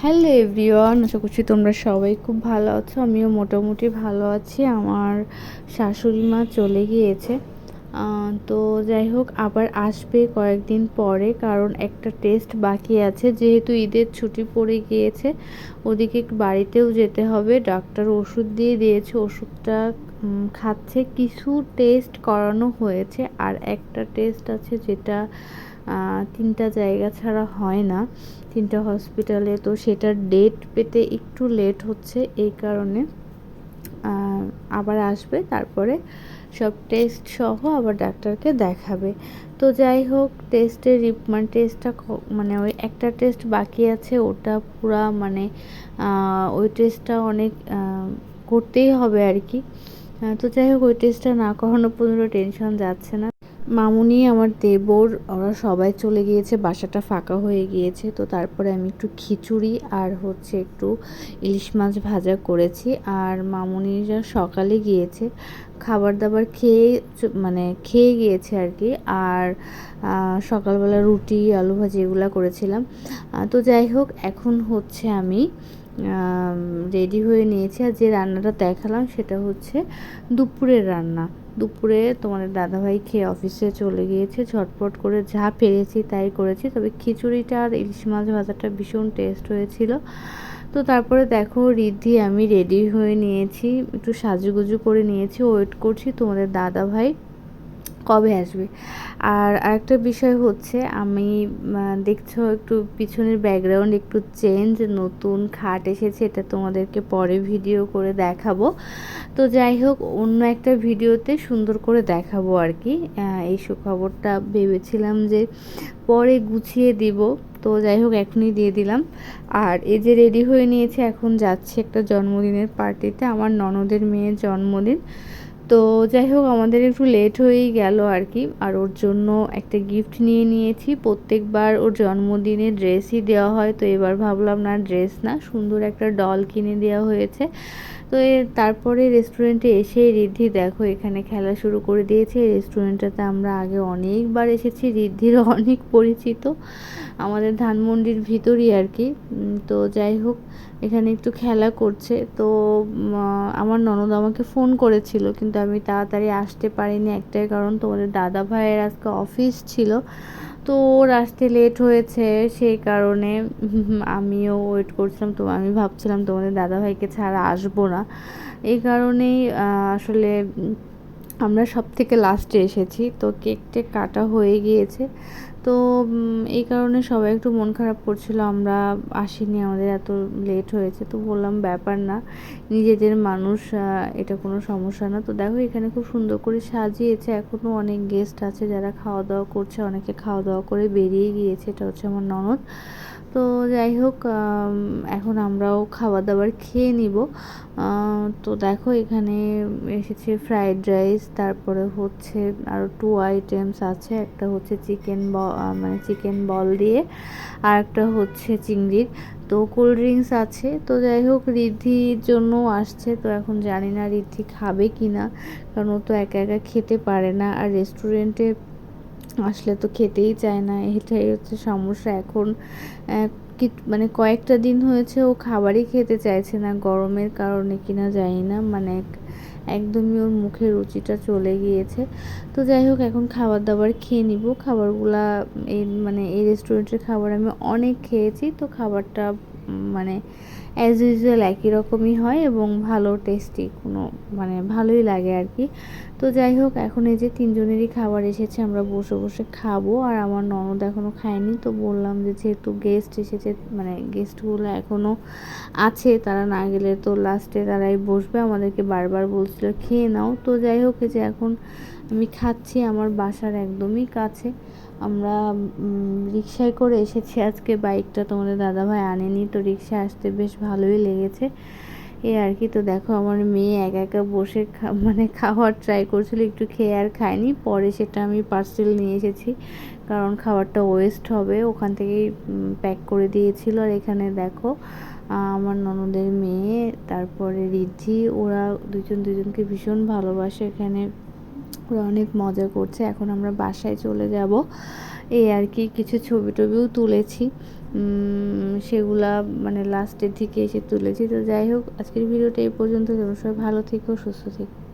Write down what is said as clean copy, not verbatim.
Hello everyone, আশা করছি তোমরা সবাই খুব ভালো আছো। আমিও মোটামুটি ভালো আছি। আমার শাশুড়ি মা চলে গিয়েছে, তো যাই হোক আবার আসবে কয়েকদিন পরে, কারণ একটা টেস্ট বাকি আছে। যেহেতু ঈদের ছুটি পড়ে গিয়েছে, ওদিকে বাড়িতেও যেতে হবে। ডাক্তার ওষুধ দিয়ে দিয়েছে, ওষুধটা খাচ্ছে। কিছু টেস্ট করানো হয়েছে, আর একটা টেস্ট আছে যেটা 3টা জায়গা ছাড়া হয় না, 3টা হসপিটালে। তো সেটার ডেট পেতে একটু লেট হচ্ছে, এই কারণে আবার আসবে, তারপরে সব টেস্ট সহ আবার ডাক্তারকে দেখাবে। তো যাই হোক, টেস্টটা মানে ওই একটা টেস্ট বাকি আছে, ওটা পুরা মানে ওই টেস্টটা অনেক করতেই হবে আর কি। তো যাই হোক, ওই টেস্টটা না করানো পর্যন্ত টেনশন যাচ্ছে না। মামুনি, আমার দেবর, ওরা সবাই চলে গিয়েছে, বাসাটা ফাঁকা হয়ে গিয়েছে। তো তারপরে আমি একটু খিচুড়ি আর একটু ইলিশ মাছ ভাজা করেছি। আর মামুনিরা সকালে গিয়েছে, খাবার দাবার খেয়ে গিয়েছে আর কি। আর সকালবেলা রুটি আলু ভাজি এগুলো করেছিলাম। তো যাই হোক, এখন আমি রেডি হয়ে নিয়েছি। আর যে রান্নাটা দেখালাম সেটা হচ্ছে দুপুরের রান্না। দুপুরে তোমাদের দাদাভাই খেয়ে অফিসে চলে গিয়েছে, ঝটপট করে যা পেরেছি তাই করেছি। তবে খিচুড়িটা আর ইলিশ মাছ ভাজাটা ভীষণ টেস্ট হয়েছিল। তো তারপরে দেখো, আমি রেডি হয়ে নিয়েছি, একটু সাজুগুজু করে নিয়েছি, ওয়েট করছি তোমাদের দাদাভাই কবে আসবে। আর আরেকটা বিষয় হচ্ছে, আমি দেখছো একটু পিছনের ব্যাকগ্রাউন্ড একটু চেঞ্জ, নতুন খাট এসেছে, এটা তোমাদেরকে পরে ভিডিও করে দেখাবো। তো যাই হোক, অন্য একটা ভিডিওতে সুন্দর করে দেখাবো আর কি। এই সুখবরটা ভেবেছিলাম যে পরে গুছিয়ে দিব, তো যাই হোক এখনই দিয়ে দিলাম। আর এই যে রেডি হয়ে নিয়েছে, এখন যাচ্ছি একটা জন্মদিনের পার্টিতে, আমার ননদের মেয়ের জন্মদিন। তো যাই হোক, আমাদের একটু লেট হয়েই গেল আর কি। আর ওর জন্য একটা গিফট নিয়ে নিয়েছি। প্রত্যেকবার ওর জন্মদিনে ড্রেসই দেওয়া হয়, তো এবার ভাবলাম না, ড্রেস না, সুন্দর একটা ডল কিনে দেওয়া হয়েছে। তো তারপরে রেস্টুরেন্টে এসে রিদ্ধি দেখো এখানে খেলা শুরু করে দিয়েছে। এই রেস্টুরেন্টটাতে আমরা আগে অনেকবার এসেছি, রিদ্ধির অনেক পরিচিত, আমাদের ধানমন্ডির ভিতরই আর কি। তো যাই হোক, এখানে একটু খেলা করছে। তো আমার ননদ আমাকে ফোন করেছিল, কিন্তু আমি তাড়াতাড়ি আসতে পারিনি, একটাই কারণ, তোমাদের দাদা ভাইয়ের আজকে অফিস ছিল, তো ওর আসতে লেট হয়েছে, সেই কারণে আমিও ওয়েট করছিলাম। তো আমি ভাবছিলাম তোমাদের দাদাভাইকে ছাড়া আসবো না, এই কারণেই আসলে আমরা সব থেকে লাস্টে এসেছি। তো কেকটা কাটা হয়ে গিয়েছে, তো এই কারণে সবাই একটু মন খারাপ করছিল, আমরা আসিনি, আমাদের এত লেট হয়েছে। তো বললাম ব্যাপার না, নিজেদের মানুষ, এটা কোনো সমস্যা না। তো দেখো এখানে খুব সুন্দর করে সাজিয়েছে, এখনও অনেক গেস্ট আছে যারা খাওয়া দাওয়া করছে, অনেকে খাওয়া দাওয়া করে বেরিয়ে গিয়েছে। এটা হচ্ছে আমার ননদ। তো যাই হোক, এখন আমরাও খাবার দাবার খেয়ে নিব। তো দেখো এখানে এসেছে ফ্রাইড রাইস, তারপরে হচ্ছে আরও 2 আইটেমস আছে, একটা হচ্ছে চিকেন বল দিয়ে, আর একটা হচ্ছে চিংড়ির। তো কোল্ড ড্রিঙ্কস আছে। তো যাই হোক, রিদ্ধির জন্য আসছে, তো এখন জানি না রিদ্ধি খাবে কি না, কারণ ও তো একা একা খেতে পারে না, আর রেস্টুরেন্টে আসলে তো খেতেই চায় না, এটাই হচ্ছে সমস্যা এখন। মানে কয়েকটা দিন হয়েছে ও খাবারই খেতে চাইছে না, গরমের কারণে কিনা জানি না, মানে একদমই ওর মুখের রুচিটা চলে গিয়েছে। তো যাই হোক, এখন খাবার দাবার খেয়ে নিব। খাবারগুলা এই রেস্টুরেন্টের খাবার আমি অনেক খেয়েছি, তো খাবারটা মানে অ্যাজ ইউজুয়াল একই রকমই হয় এবং ভালো টেস্টি, ভালোই লাগে আর কি। তো যাই হোক, এখন এই যে 3জনেরই খাবার এসেছে, আমরা বসে বসে খাবো। আর আমার ননদ এখনও খায়নি, তো বললাম যে যেহেতু গেস্ট এসেছে, গেস্টগুলো এখনও আছে, তারা না গেলে তো লাস্টে তারাই বসবে, আমাদেরকে বারবার বলছিল খেয়ে নাও। তো যাই হোক, এই যে এখন আমি খাচ্ছি, আমার বাসার একদমই কাছে। আমরা রিকশায় করে এসেছি আজকে, বাইকটা তোমাদের দাদাভাই আনেনি, তো রিকশায় আসতে বেশ ভালোই লেগেছে, এই আর কি। তো দেখো আমার মেয়ে একা একা বসে খাওয়ার ট্রাই করছিল, একটু খেয়ে আর খায়নি, পরে সেটা আমি পার্সেল নিয়ে এসেছি, কারণ খাবারটা ওয়েস্ট হবে, ওখান থেকেই প্যাক করে দিয়েছিল। আর এখানে দেখো আমার ননদের মেয়ে, তারপরে রিদ্ধি, ওরা দুজনকে ভীষণ ভালোবাসে, এখানে ওরা অনেক মজা করছে। এখন আমরা বাসায় চলে যাব, এই আর কি, কিছু ছবি টবিও তুলেছি, সেগুলা মানে লাস্টের দিকে এসে তুলেছি। তো যাই হোক, আজকের ভিডিওটা এই পর্যন্ত। তোমরা সবাই ভালো থেকো, সুস্থ থেকো।